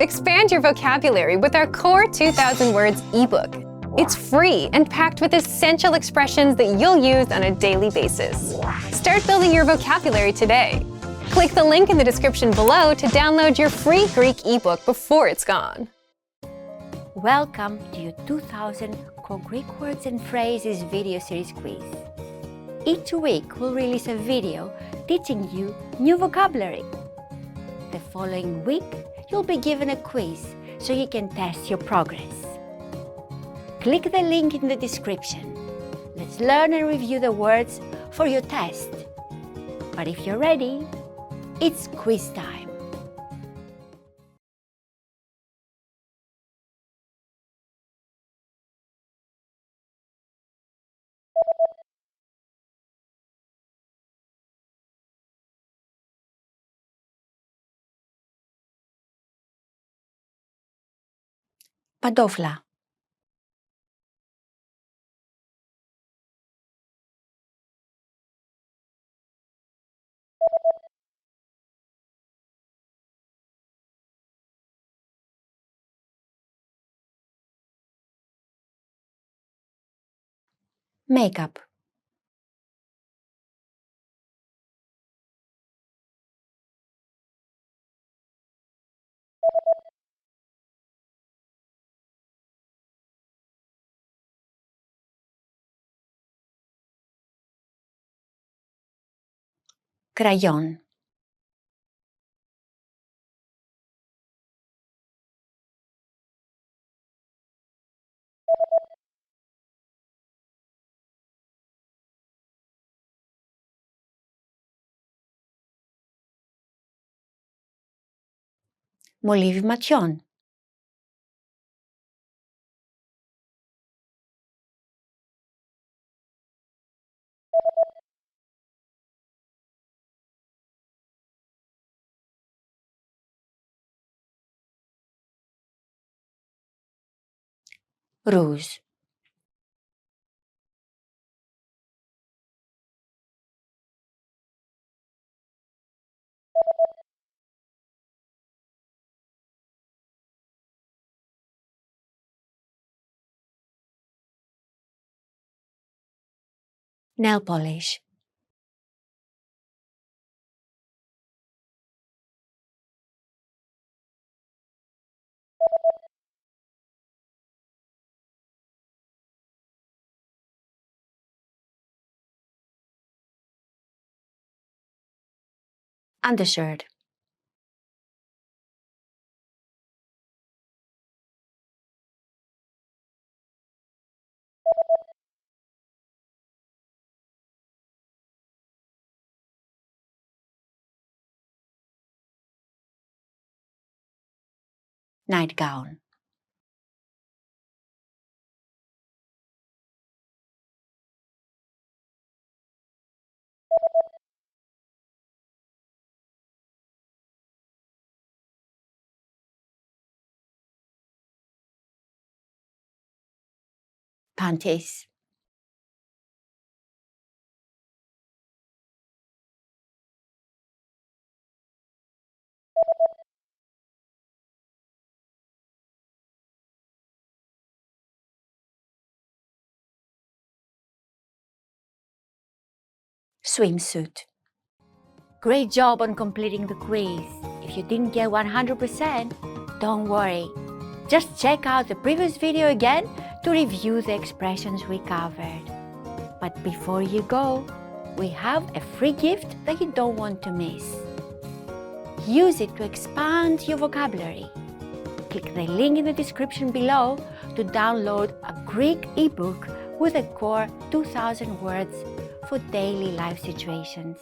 Expand your vocabulary with our Core 2000 Words ebook. It's free and packed with essential expressions that you'll use on a daily basis. Start building your vocabulary today. Click the link in the description below to download your free Greek ebook before it's gone. Welcome to your 2000 Core Greek Words and Phrases video series quiz. Each week we'll release a video teaching you new vocabulary. The following week you'll be given a quiz so you can test your progress. Click the link in the description. Let's learn and review the words for your test. But if you're ready, it's quiz time. Παντόφλα. Makeup. Κραγιόν. Μολύβι ματιών. Ρούζ. Nail polish. Undershirt. Nightgown. Panties. Swimsuit. Great job on completing the quiz. If you didn't get 100%, don't worry. Just check out the previous video again to review the expressions we covered. But before you go, we have a free gift that you don't want to miss. Use it to expand your vocabulary. Click the link in the description below to download a Greek ebook with a core 2000 words for daily life situations.